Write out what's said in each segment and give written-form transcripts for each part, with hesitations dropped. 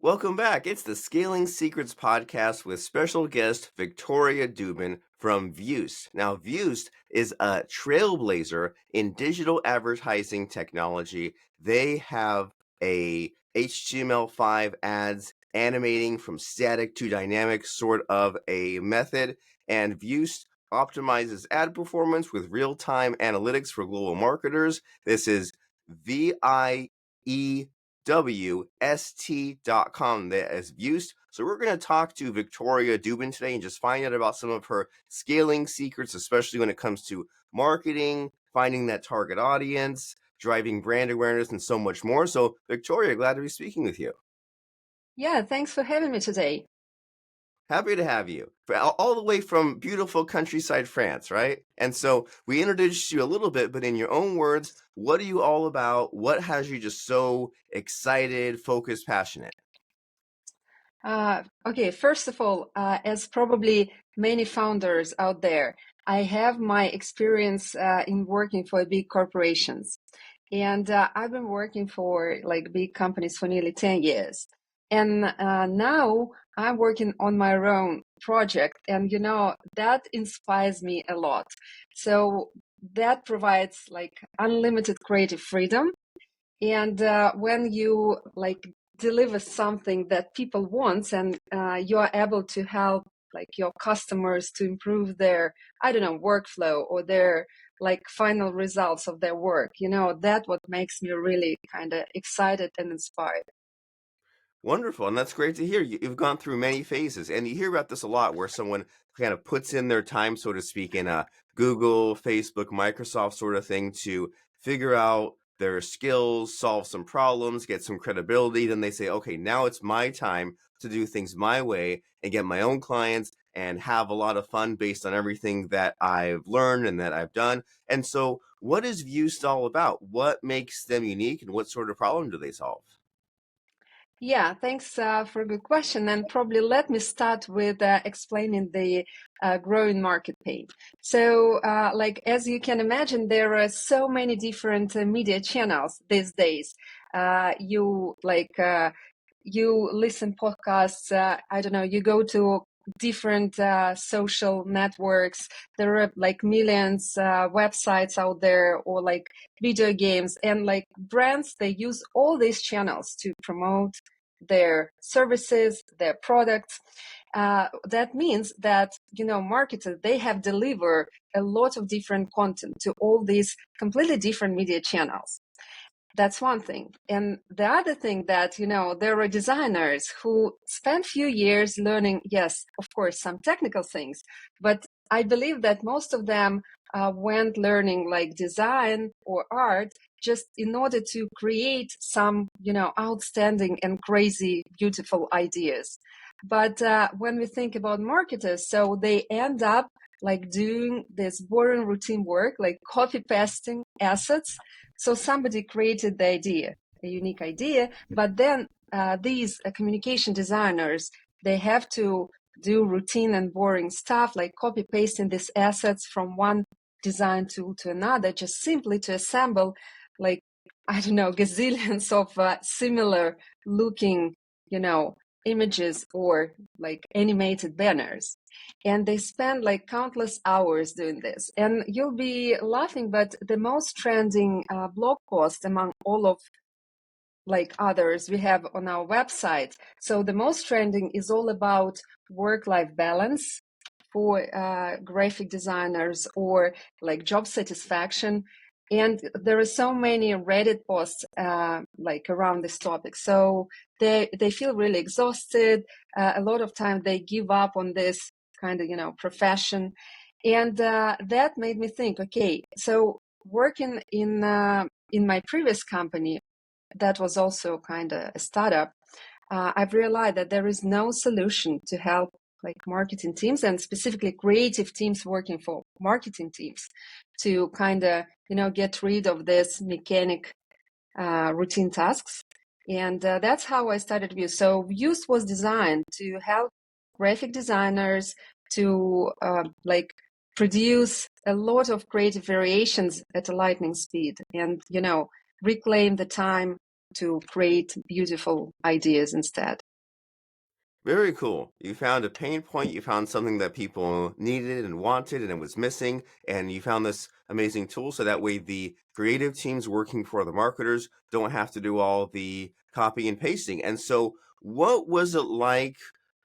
Welcome back. It's the Scaling Secrets podcast with special guest Victoria Duben from Vust. Now, Vust is a trailblazer in digital advertising technology. They have a HTML5 ads animating from static to dynamic sort of a method, and Vust optimizes ad performance with real-time analytics for global marketers. This is VIEWST.com. That is Vust. So we're going to talk to Victoria Duben today and just find out about some of her scaling secrets, especially when it comes to marketing, finding that target audience, driving brand awareness, and so much more. So, Victoria, glad to be speaking with you. Yeah, thanks for having me today. Happy to have you. All the way from beautiful countryside France, right? And so we introduced you a little bit, but in your own words, what are you all about? What has you just so excited, focused, passionate? Okay, first of all, as probably many founders out there, I have my experience in working for big corporations. And I've been working for like big companies for nearly 10 years. And now I'm working on my own project. And, that inspires me a lot. So that provides like unlimited creative freedom. And when you like deliver something that people want and you are able to help like your customers to improve their, I don't know, workflow or their like final results of their work, that what makes me really kind of excited and inspired. Wonderful, and that's great to hear. You've gone through many phases, and you hear about this a lot, where someone kind of puts in their time, so to speak, in a Google, Facebook, Microsoft sort of thing to figure out their skills, solve some problems, get some credibility. Then they say, okay, now it's my time to do things my way and get my own clients and have a lot of fun based on everything that I've learned and that I've done. And so, what is Vust all about? What makes them unique, and what sort of problem do they solve? Yeah, thanks for a good question. And probably let me start with explaining the growing market pain. So, like as you can imagine, there are so many different media channels these days. You like you listen podcasts. I don't know. You go to different social networks. There are like millions websites out there, or like video games, and like brands. They use all these channels to promote their services, their products. That means that, marketers, they have delivered a lot of different content to all these completely different media channels. That's one thing. And the other thing that, there are designers who spend few years learning, yes, of course, some technical things, but I believe that most of them went learning like design or art just in order to create some, outstanding and crazy, beautiful ideas. But when we think about marketers, so they end up like doing this boring routine work, like copy pasting assets. So somebody created the idea, a unique idea, but then these communication designers, they have to do routine and boring stuff like copy pasting these assets from one design tool to another, just simply to assemble like, I don't know, gazillions of similar looking, images or like animated banners. And they spend like countless hours doing this. And you'll be laughing, but the most trending blog post among all of like others we have on our website. So the most trending is all about work-life balance for graphic designers, or like job satisfaction. And there are so many Reddit posts like around this topic. So they feel really exhausted. A lot of time they give up on this kind of profession, and that made me think. Okay, so working in my previous company, that was also kind of a startup, I've realized that there is no solution to help like marketing teams, and specifically creative teams working for marketing teams, to kind of, get rid of this mechanic routine tasks. And that's how I started Vust. So Vust was designed to help graphic designers to like produce a lot of creative variations at a lightning speed, and, reclaim the time to create beautiful ideas instead. Very cool. You found a pain point, you found something that people needed and wanted and it was missing, and you found this amazing tool so that way the creative teams working for the marketers don't have to do all the copy and pasting. And so what was it like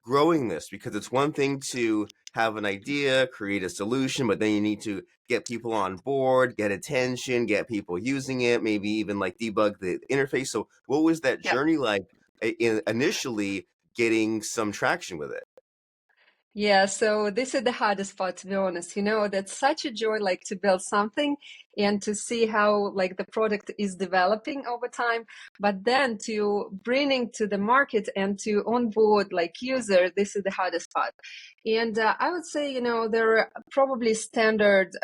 growing this? Because it's one thing to have an idea, create a solution, but then you need to get people on board, get attention, get people using it, maybe even like debug the interface. So what was that Yeah. journey like initially getting some traction with it? Yeah, so this is the hardest part, to be honest. That's such a joy, like to build something and to see how like the product is developing over time. But then to bringing to the market and to onboard like user, this is the hardest part. And I would say, there are probably standard,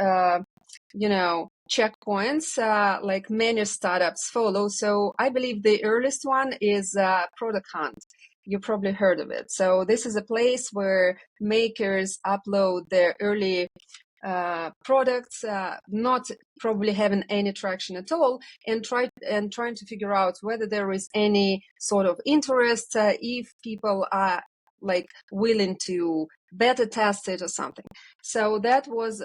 checkpoints like many startups follow. So I believe the earliest one is Product Hunt. You probably heard of it. So this is a place where makers upload their early products, not probably having any traction at all, and trying to figure out whether there is any sort of interest, if people are like willing to beta test it or something. So that was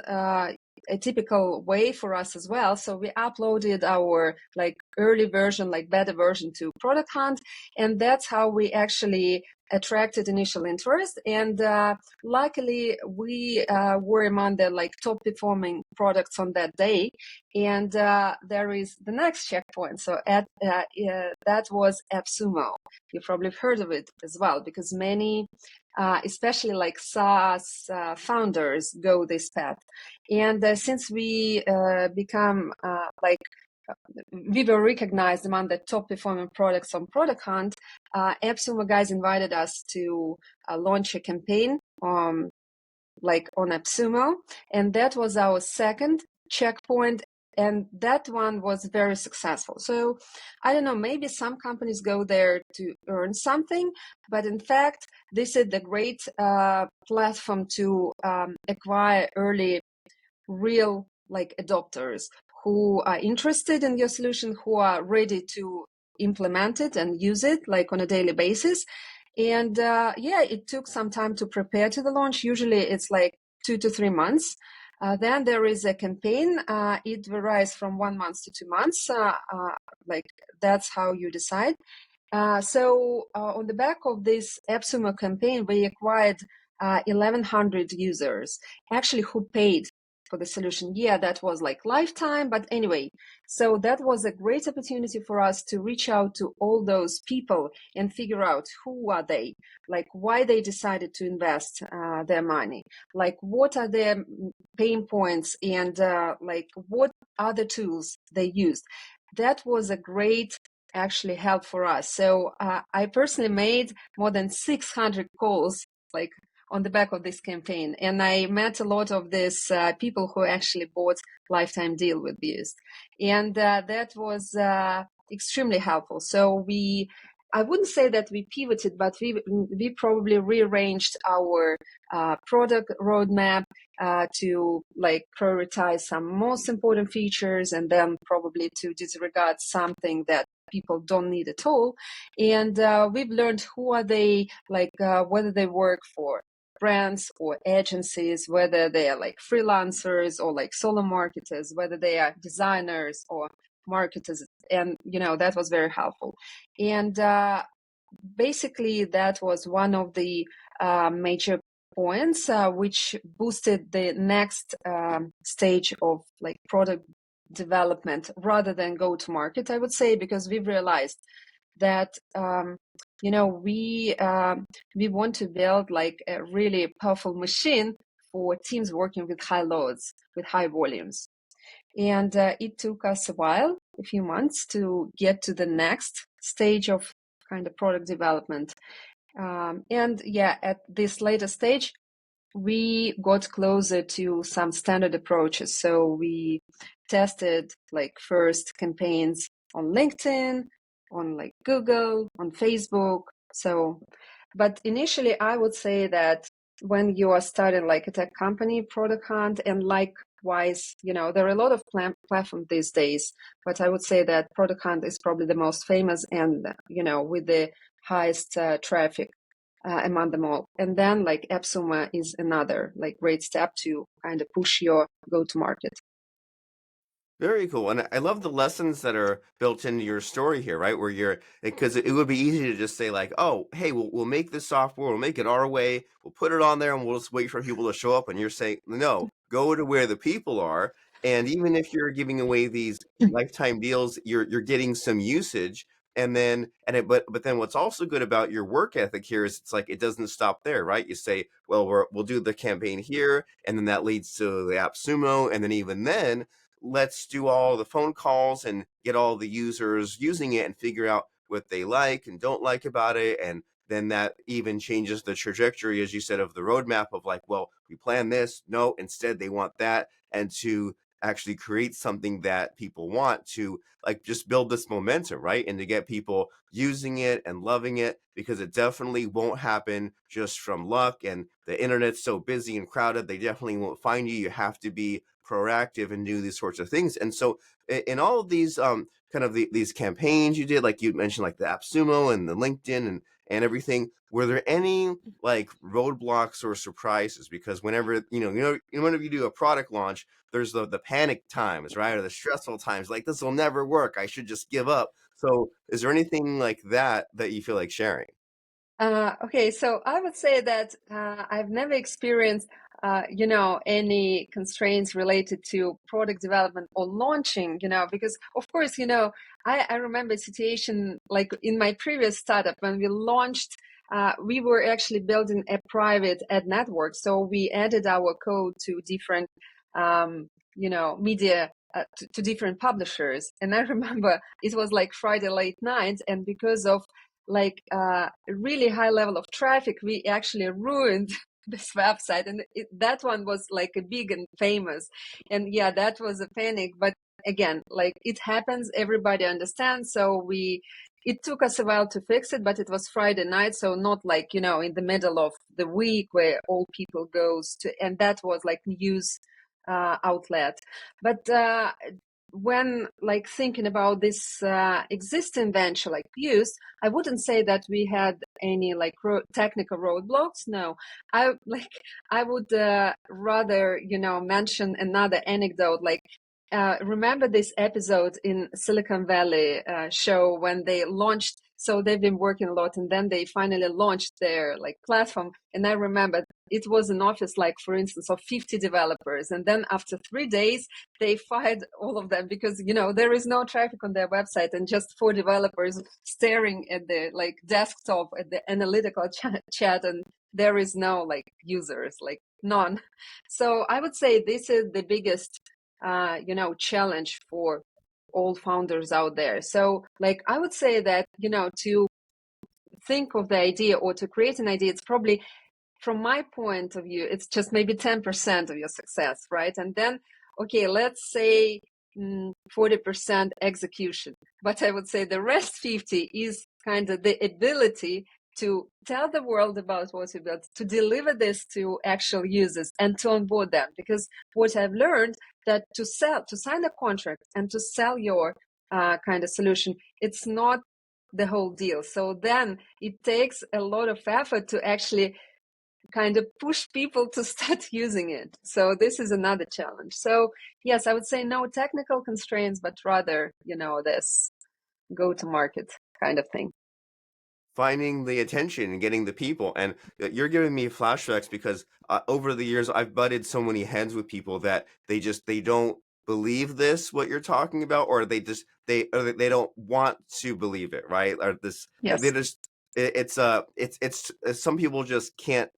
a typical way for us as well. So we uploaded our like early version, like beta version to Product Hunt, and that's how we actually attracted initial interest. And luckily, we were among the like top performing products on that day. And there is the next checkpoint. So that was AppSumo. You probably have heard of it as well, because many, especially like SaaS founders, go this path. And since we become like we were recognized among the top performing products on Product Hunt, AppSumo guys invited us to launch a campaign like on AppSumo, and that was our second checkpoint, and that one was very successful. So I don't know, maybe some companies go there to earn something, but in fact, this is the great platform to acquire early real like adopters who are interested in your solution, who are ready to implement it and use it like on a daily basis. And yeah, it took some time to prepare to the launch. Usually it's like 2 to 3 months. Then there is a campaign. It varies from 1 month to 2 months. Like that's how you decide. So on the back of this AppSumo campaign, we acquired 1,100 users actually who paid for the solution. Yeah, that was like lifetime, but anyway, so that was a great opportunity for us to reach out to all those people and figure out who are they, like why they decided to invest their money, like what are their pain points, and like what other tools they used. That was a great actually help for us. So I personally made more than 600 calls like on the back of this campaign, and I met a lot of these people who actually bought lifetime deal with Boost, and that was extremely helpful. So I wouldn't say that we pivoted, but we probably rearranged our product roadmap to like prioritize some most important features, and then probably to disregard something that people don't need at all. And we've learned who are they, like whether they work for brands or agencies, whether they are like freelancers or like solo marketers, whether they are designers or marketers. And, that was very helpful. And basically, that was one of the major points which boosted the next stage of like product development rather than go to market, I would say, because we've realized that we want to build like a really powerful machine for teams working with high loads, with high volumes. And it took us a while, a few months, to get to the next stage of kind of product development. And yeah, at this later stage, we got closer to some standard approaches. So we tested like first campaigns on LinkedIn, on like Google, on Facebook. So, but initially, I would say that when you are starting like a tech company, Product Hunt, and likewise, there are a lot of platforms these days, but I would say that Product Hunt is probably the most famous and, with the highest traffic. among them all. And then like AppSumo is another like great step to kind of push your go-to-market. Very cool. And I love the lessons that are built into your story here, right? Where you're, because it would be easy to just say, like, oh, hey, we'll make this software, we'll make it our way, we'll put it on there and we'll just wait for people to show up. And you're saying, no, go to where the people are. And even if you're giving away these lifetime deals, you're getting some usage. And then, but then what's also good about your work ethic here is it's like, it doesn't stop there, right? You say, well, we'll do the campaign here. And then that leads to the AppSumo. And then even then, let's do all the phone calls and get all the users using it and figure out what they like and don't like about it. And then that even changes the trajectory, as you said, of the roadmap of like, well, we plan this. No, instead they want that. And to actually create something that people want to like just build this momentum, right? And to get people using it and loving it, because it definitely won't happen just from luck. And the internet's so busy and crowded, they definitely won't find you. You have to be proactive and do these sorts of things. And so in all of these kind of these campaigns you did, like you mentioned, like the AppSumo and the LinkedIn and everything, were there any like roadblocks or surprises? Because whenever whenever you do a product launch, there's the panic times, right, or the stressful times, like this will never work, I should just give up. So is there anything like that that you feel like sharing? Okay, so I would say that I've never experienced, any constraints related to product development or launching, because of course, I remember a situation like in my previous startup when we launched, we were actually building a private ad network. So we added our code to different, media. To different publishers. And I remember it was like Friday late night, and because of like a really high level of traffic, we actually ruined this website. And that one was like a big and famous. And yeah, that was a panic. But again, like it happens, everybody understands. So it took us a while to fix it, but it was Friday night. So not like, in the middle of the week where all people goes to, and that was like news outlet. But when like thinking about this existing venture like Fuse, I wouldn't say that we had any like technical roadblocks. No, I would rather mention another anecdote. Like remember this episode in Silicon Valley show when they launched. So they've been working a lot, and then they finally launched their like platform. And I remember it was an office, like for instance, of 50 developers, and then after 3 days they fired all of them because there is no traffic on their website and just 4 developers staring at the like desktop at the analytical chat, and there is no like users, like none. So I would say this is the biggest challenge for all founders out there. So like I would say that to think of the idea or to create an idea, it's probably, from my point of view, it's just maybe 10% of your success, right? And then, okay, let's say 40% execution. But I would say the rest 50 is kind of the ability to tell the world about what you built, to deliver this to actual users and to onboard them. Because what I've learned that to sign a contract and to sell your kind of solution, it's not the whole deal. So then it takes a lot of effort to actually kind of push people to start using it. So this is another challenge. So yes, I would say no technical constraints, but rather, this go to market kind of thing. Finding the attention and getting the people. And you're giving me flashbacks because over the years I've butted so many heads with people that they don't believe this what you're talking about, or they don't want to believe it, right? Or this they Yes. just it's some people just can't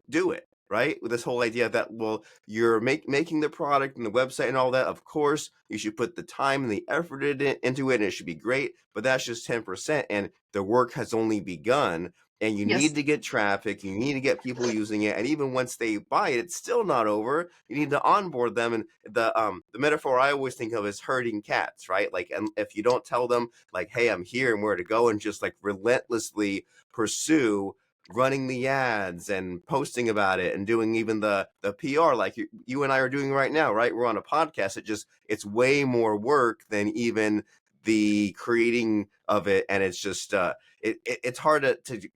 do it, right? With this whole idea that, well, you're making the product and the website and all that, of course you should put the time and the effort into it and it should be great, but that's just 10%, and the work has only begun. And you Yes. need to get traffic, you need to get people using it, and even once they buy it, it's still not over. You need to onboard them. And the metaphor I always think of is herding cats, right? Like, and if you don't tell them like, hey, I'm here and where to go, and just like relentlessly pursue running the ads and posting about it and doing even the PR like you and I are doing right now, right? We're on a podcast. It's way more work than even the creating of it, and it's just it's hard to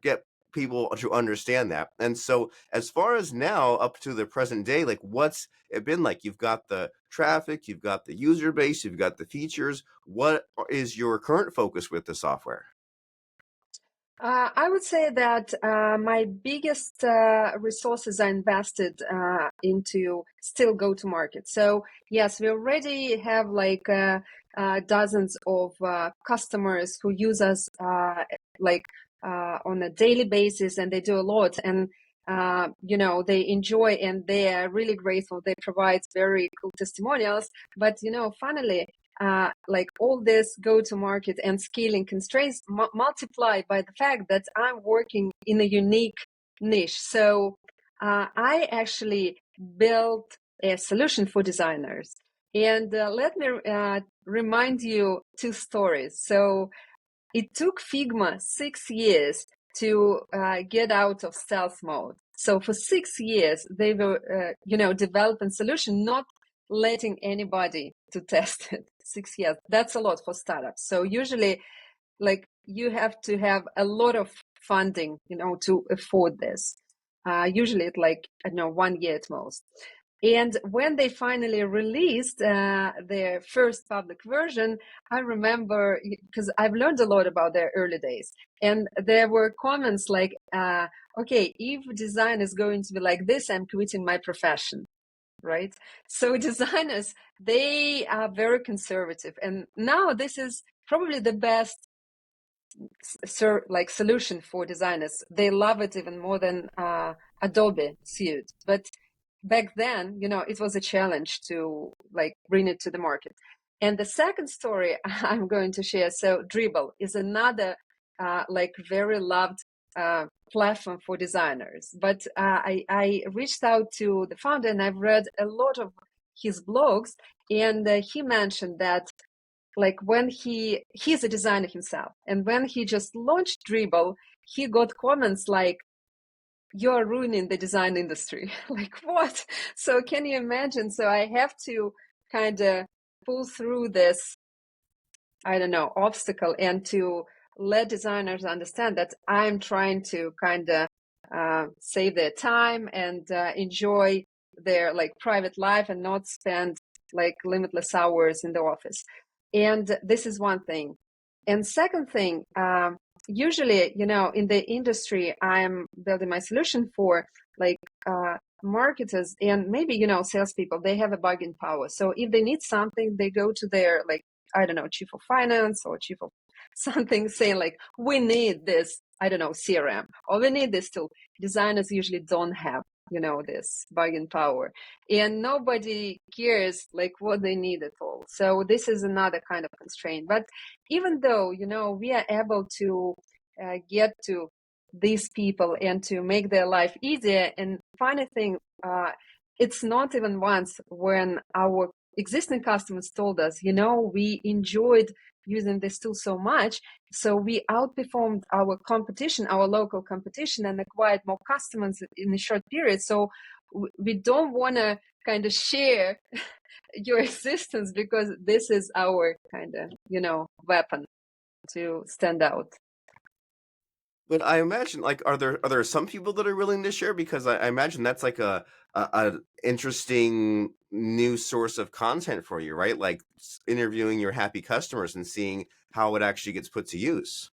get people to understand that. And so as far as now up to the present day, like what's it been like? You've got the traffic, you've got the user base, you've got the features. What is your current focus with the software? I would say that my biggest resources are invested into still go to market. So yes, we already have like dozens of customers who use us like on a daily basis, and they do a lot. And they enjoy and they are really grateful. They provide very cool testimonials. But finally, like all this go to market and scaling constraints multiplied by the fact that I'm working in a unique niche. So I actually built a solution for designers. And let me remind you two stories. So it took Figma 6 years to get out of stealth mode. So for 6 years, they were, developing solution, not letting anybody to test it. 6 years. That's a lot for startups. So usually, like you have to have a lot of funding, to afford this. Usually, it's like I don't know, 1 year at most. And when they finally released their first public version, I remember because I've learned a lot about their early days. And there were comments like, okay, if design is going to be like this, I'm quitting my profession, right? So designers, they are very conservative. And now this is probably the best solution for designers. They love it even more than Adobe Suite. But back then, it was a challenge to like bring it to the market. And the second story I'm going to share, so Dribble is another like very loved platform for designers. But I reached out to the founder and I've read a lot of his blogs, and he mentioned that like when he's a designer himself, and when he just launched Dribble, he got comments like, you're ruining the design industry. Like what? So can you imagine? So I have to kind of pull through this, I don't know, obstacle, and to let designers understand that I'm trying to kind of save their time and enjoy their like private life and not spend like limitless hours in the office. And this is one thing. And second thing, usually, in the industry I'm building my solution for, like marketers and maybe, salespeople, they have a bargaining power. So if they need something, they go to their, like, I don't know, chief of finance or chief of something, saying like, we need this, I don't know, CRM, or we need this tool. Designers usually don't have, this bargaining power, and nobody cares like what they need at all. So this is another kind of constraint. But even though, we are able to get to these people and to make their life easier, and funny thing, it's not even once when our existing customers told us, we enjoyed using this tool so much, so we outperformed our competition, our local competition, and acquired more customers in a short period. So we don't want to kind of share your existence, because this is our kind of, weapon to stand out. But I imagine, like, are there some people that are willing to share? Because I imagine that's like a interesting new source of content for you, right? Like interviewing your happy customers and seeing how it actually gets put to use.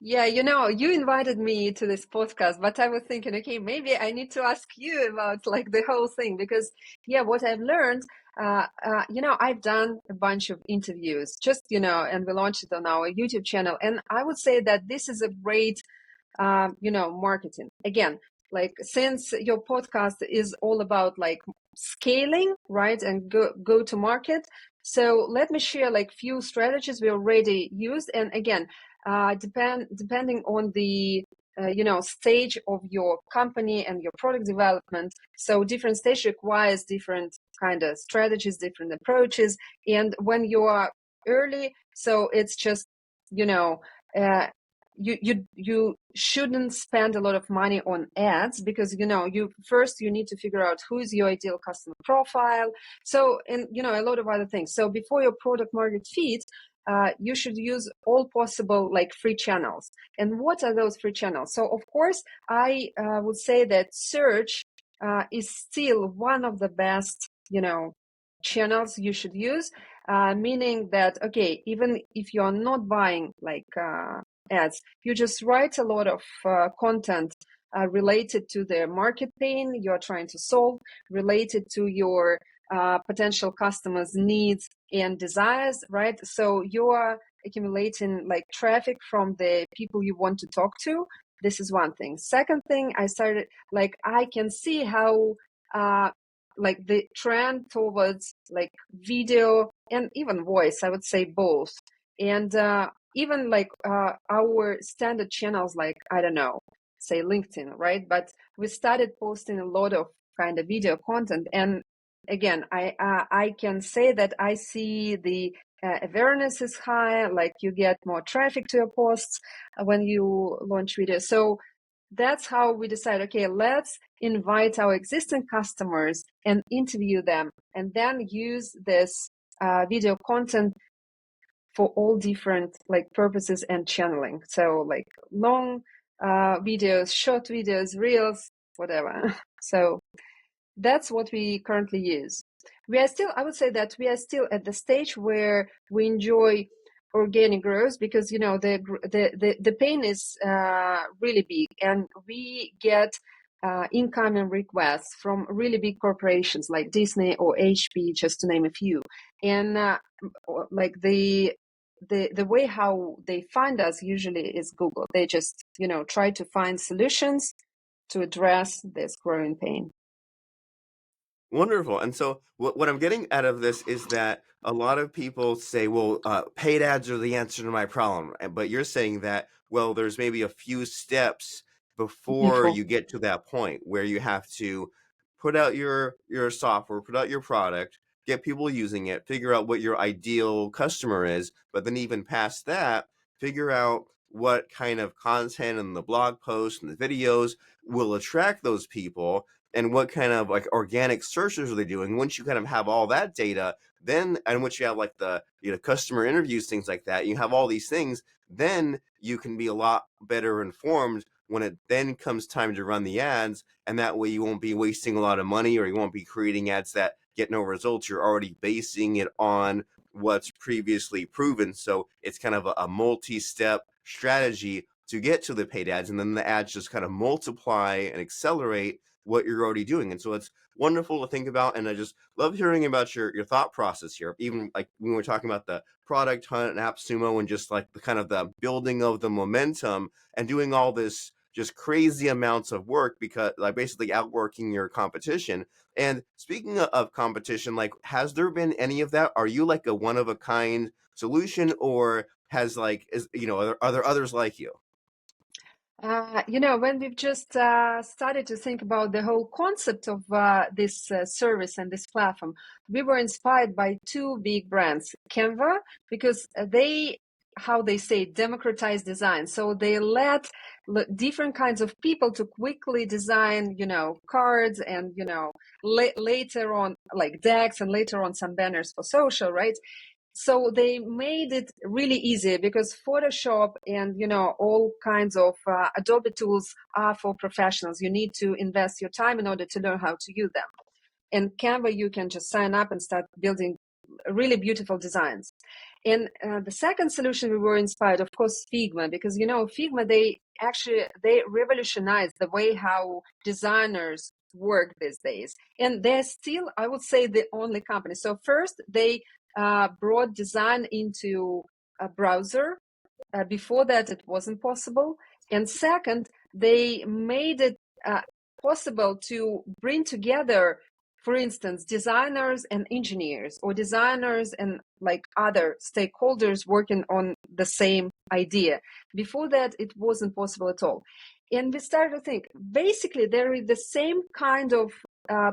Yeah, you invited me to this podcast, but I was thinking, okay, maybe I need to ask you about like the whole thing, because yeah, what I've learned, I've done a bunch of interviews, just, and we launched it on our YouTube channel. And I would say that this is a great, marketing. Again, like since your podcast is all about like scaling, right, and go to market. So let me share like few strategies we already used. And again, depending on the stage of your company and your product development. So different stage requires different kind of strategies, different approaches. And when you are early, so it's just you shouldn't spend a lot of money on ads, because you need to figure out who is your ideal customer profile. So, and a lot of other things. So before your product market fit, you should use all possible like free channels. And what are those free channels? So of course, I would say that search is still one of the best, channels you should use. Meaning that, okay, even if you are not buying like ads, you just write a lot of content related to the market pain you're trying to solve, related to your potential customers' needs and desires, right? So you are accumulating like traffic from the people you want to talk to. This is one thing. Second thing, I started like I can see how like the trend towards like video and even voice, I would say both. And even like our standard channels, like, I don't know, say LinkedIn, right? But we started posting a lot of kind of video content. And again, I can say that I see the awareness is high, like you get more traffic to your posts when you launch videos. So that's how we decide, okay, let's invite our existing customers and interview them, and then use this video content for all different like purposes and channeling. So like long videos, short videos, reels, whatever. So that's what we currently use. We are still, I would say that we are still at the stage where we enjoy organic growth, because the pain is really big, and we get incoming requests from really big corporations like Disney or HP, just to name a few. And like the way how they find us usually is Google. They just try to find solutions to address this growing pain. Wonderful. And so what I'm getting out of this is that a lot of people say, well, paid ads are the answer to my problem. But you're saying that, well, there's maybe a few steps before Before. you get to that point where you have to put out your software, put out your product, get people using it, figure out what your ideal customer is, but then even past that, figure out what kind of content and the blog posts and the videos will attract those people, and what kind of like organic searches are they doing. Once you kind of have all that data, then, and once you have like the customer interviews, things like that, you have all these things, then you can be a lot better informed when it then comes time to run the ads. And that way you won't be wasting a lot of money, or you won't be creating ads that get no results. You're already basing it on what's previously proven. So it's kind of a multi-step strategy to get to the paid ads, and then the ads just kind of multiply and accelerate what you're already doing. And so it's wonderful to think about. And I just love hearing about your thought process here. Even like when we're talking about the product hunt and AppSumo, and just like the kind of the building of the momentum and doing all this just crazy amounts of work, because like basically outworking your competition. And speaking of competition, like, has there been any of that? Are you like a one of a kind solution, or has like, are there others like you? When we've just started to think about the whole concept of this service and this platform, we were inspired by two big brands, Canva, because how they say, democratize design. So they let different kinds of people to quickly design, cards and, later on like decks, and later on some banners for social, right? So they made it really easy, because Photoshop and all kinds of Adobe tools are for professionals. You need to invest your time in order to learn how to use them. And Canva, you can just sign up and start building really beautiful designs. And the second solution, we were inspired, of course, Figma, because Figma, they revolutionized the way how designers work these days, and they're still, I would say, the only company. So first, they brought design into a browser. Before that, it wasn't possible. And second, they made it possible to bring together, for instance, designers and engineers, or designers and like other stakeholders working on the same idea. Before that, it wasn't possible at all. And we started to think, basically, there is the same kind of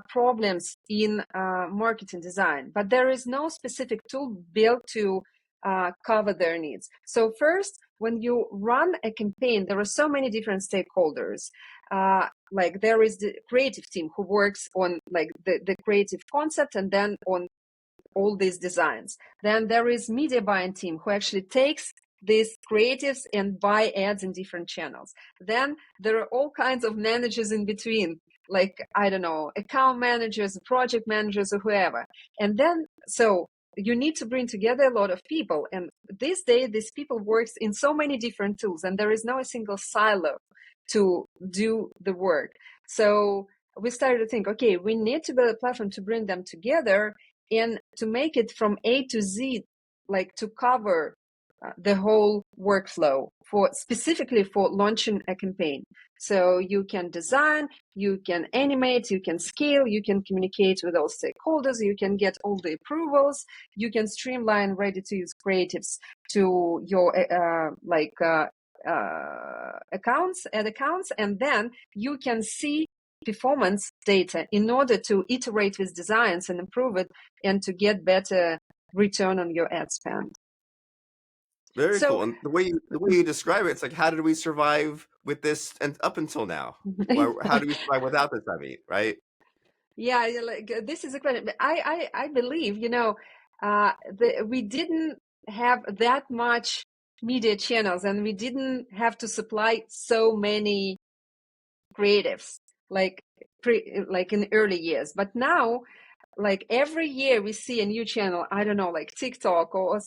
problems in marketing design, but there is no specific tool built to cover their needs. So first, when you run a campaign, there are so many different stakeholders. Like there is the creative team who works on like the creative concept, and then on all these designs. Then there is media buying team who actually takes these creatives and buy ads in different channels. Then there are all kinds of managers in between, like, I don't know, account managers, project managers, or whoever. And then, so you need to bring together a lot of people. And this day, these people works in so many different tools, and there is no single silo to do the work. So we started to think, okay, we need to build a platform to bring them together and to make it from A to Z, like to cover the whole workflow for specifically for launching a campaign. So you can design, you can animate, you can scale, you can communicate with all stakeholders, you can get all the approvals, you can streamline ready-to-use creatives to your accounts, ad accounts, and then you can see performance data in order to iterate with designs and improve it and to get better return on your ad spend. Very So cool. And the way you describe it, it's like, how did we survive with this and up until now? Why, how do we survive without this? I mean, right? yeah, like this is a question. But I believe, we didn't have that much media channels, and we didn't have to supply so many creatives like like in early years. But now, like every year we see a new channel, I don't know, like TikTok or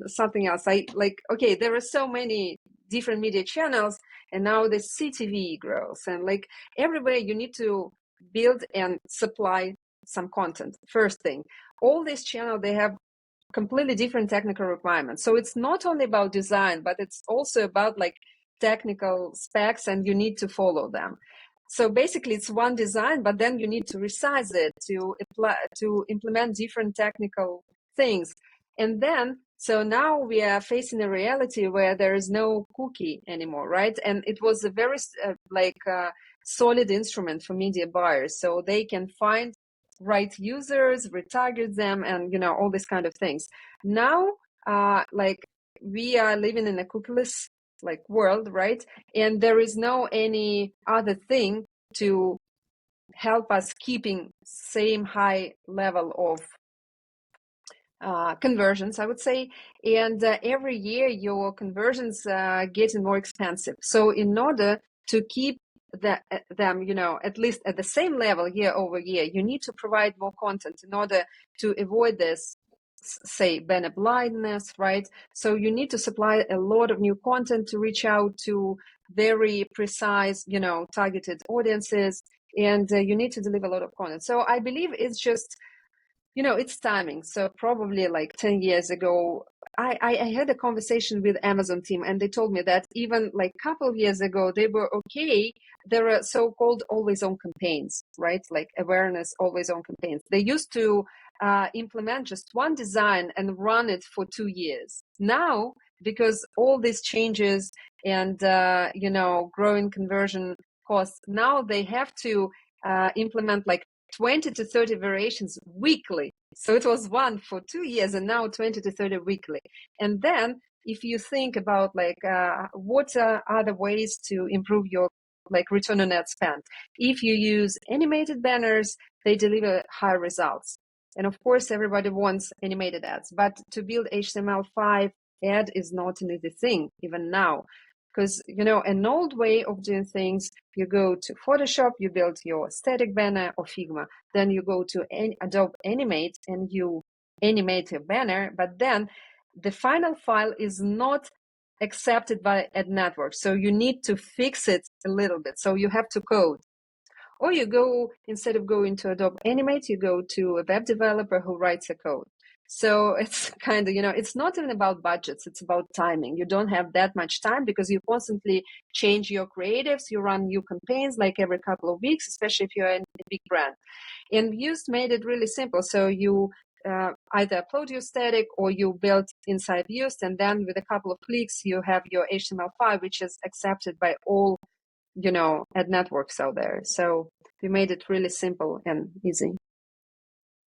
something else. I like, okay, there are so many different media channels, and now the CTV grows, and like everywhere you need to build and supply some content. First thing, all these channels, they have completely different technical requirements. So it's not only about design, but it's also about like technical specs, and you need to follow them. So basically it's one design, but then you need to resize it to apply, to implement different technical things. And then, so now we are facing a reality where there is no cookie anymore, right? And it was a very solid instrument for media buyers. So they can find right users, retarget them, and, all these kind of things. Now, like we are living in a cookieless like world, right? And there is no any other thing to help us keeping same high level of conversions, I would say. And every year your conversions getting more expensive. So in order to keep them, at least at the same level year over year, you need to provide more content in order to avoid this, say, banner blindness, right? So you need to supply a lot of new content to reach out to very precise, targeted audiences, and you need to deliver a lot of content. So I believe it's just, it's timing. So probably like 10 years ago, I had a conversation with Amazon team, and they told me that even like a couple of years ago, they were okay. There are so-called always-on campaigns, right? Like awareness always-on campaigns. They used to implement just one design and run it for 2 years. Now, because all these changes and, growing conversion costs, now they have to implement like 20 to 30 variations weekly. So it was one for 2 years, and now 20 to 30 weekly. And then if you think about like what are other ways to improve your like return on ad spend, if you use animated banners, they deliver higher results. And of course, everybody wants animated ads, but to build HTML5 ad is not an easy thing even now. Because, an old way of doing things, you go to Photoshop, you build your static banner or Figma. Then you go to Adobe Animate and you animate your banner. But then the final file is not accepted by ad network. So you need to fix it a little bit. So you have to code. Or you go, instead of going to Adobe Animate, you go to a web developer who writes a code. So it's kind of, it's not even about budgets, it's about timing. You don't have that much time because you constantly change your creatives, you run new campaigns like every couple of weeks, especially if you're a big brand. And Vust made it really simple. So you either upload your static or you build inside Vust, and then with a couple of clicks, you have your HTML5, which is accepted by all, ad networks out there. So we made it really simple and easy.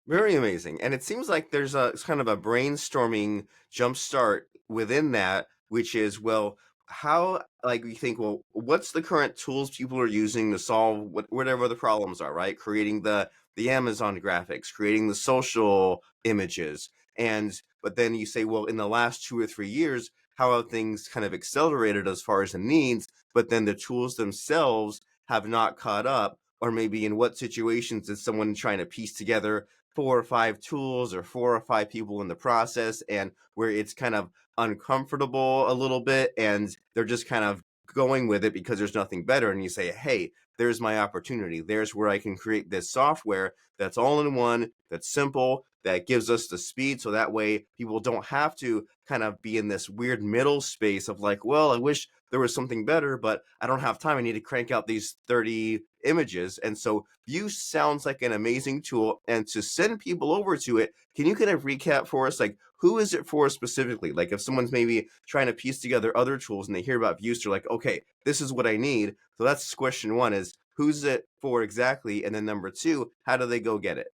Very amazing. And it seems like there's a it's kind of a brainstorming jumpstart within that, which is, well, how like you think, well, what's the current tools people are using to solve whatever the problems are, right? Creating the Amazon graphics, creating the social images, and but then you say, well, in the last 2 or 3 years, how have things kind of accelerated as far as the needs, but then the tools themselves have not caught up, or maybe in what situations is someone trying to piece together 4 or 5 tools or 4 or 5 people in the process, and where it's kind of uncomfortable a little bit and they're just kind of going with it because there's nothing better, and you say, hey, there's my opportunity, there's where I can create this software that's all in one, that's simple, that gives us the speed, so that way people don't have to kind of be in this weird middle space of like, well, I wish there was something better, but I don't have time, I need to crank out these 30 images. And so Vue sounds like an amazing tool, and to send people over to it, can you kind of recap for us, like, who is it for specifically? Like if someone's maybe trying to piece together other tools and they hear about Vue, they're like, okay, this is what I need. So that's question one, is who's it for exactly? And then number two, how do they go get it?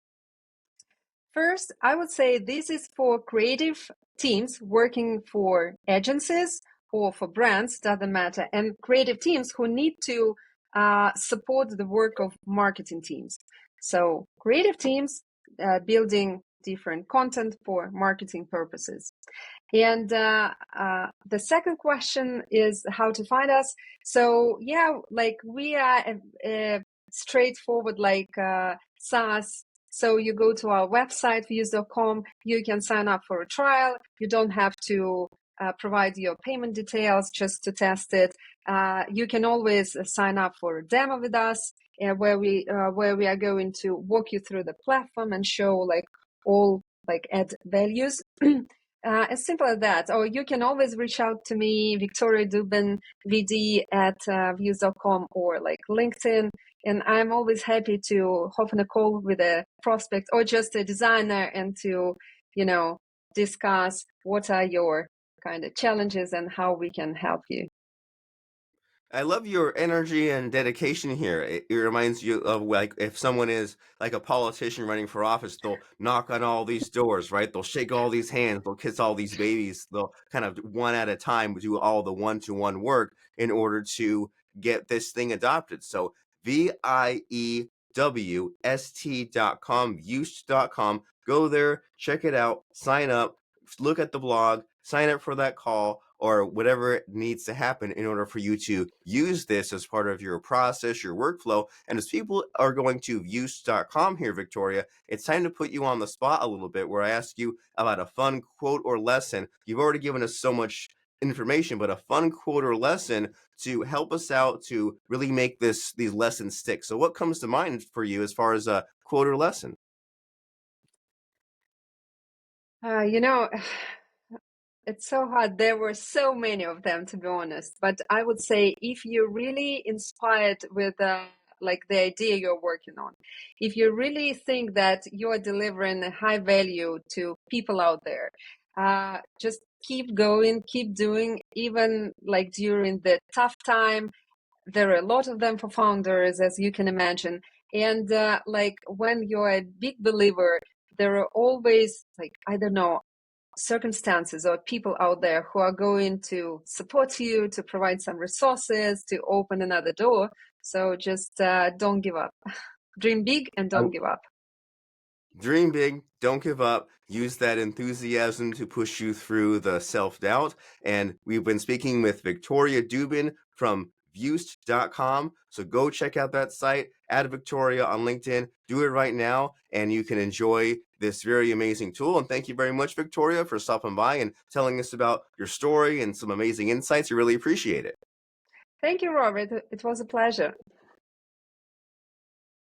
First, I would say this is for creative teams working for agencies or for brands, doesn't matter, and creative teams who need to support the work of marketing teams. So, creative teams building different content for marketing purposes. And the second question is how to find us. So yeah, like we are a straightforward like SaaS. So you go to our website, views.com, you can sign up for a trial. You don't have to provide your payment details just to test it. You can always sign up for a demo with us where we are going to walk you through the platform and show like all like add values. As simple as that. Or you can always reach out to me, Victoria Duben, VD at views.com or like LinkedIn. And I'm always happy to hop on a call with a prospect or just a designer and to, you know, discuss what are your kind of challenges and how we can help you. I love your energy and dedication here. It reminds you of like if someone is like a politician running for office, they'll knock on all these doors, right? They'll shake all these hands, they'll kiss all these babies, they'll kind of one at a time do all the one-to-one work in order to get this thing adopted. So VIEWST.com, Viewst.com. Go there, check it out, sign up, look at the blog, sign up for that call or whatever needs to happen in order for you to use this as part of your process, your workflow. And as people are going to Viewst.com here, Victoria, it's time to put you on the spot a little bit where I ask you about a fun quote or lesson. You've already given us so much information, but a fun quote or lesson to help us out to really make these lessons stick. So what comes to mind for you as far as a quote or lesson? You know, it's so hard. There were so many of them, to be honest. But I would say if you're really inspired with like the idea you're working on, if you really think that you're delivering a high value to people out there, just keep going, keep doing, even like during the tough time. There are a lot of them for founders, as you can imagine. And like when you're a big believer, there are always like, I don't know, circumstances or people out there who are going to support you, to provide some resources, to open another door. So just don't give up. Dream big and don't give up. Dream big, don't give up. Use that enthusiasm to push you through the self doubt. And we've been speaking with Victoria Duben from Viewst.com. So go check out that site, add Victoria on LinkedIn, do it right now, and you can enjoy this very amazing tool. And thank you very much, Victoria, for stopping by and telling us about your story and some amazing insights. We really appreciate it. Thank you, Robert. It was a pleasure.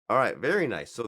All right, very nice. So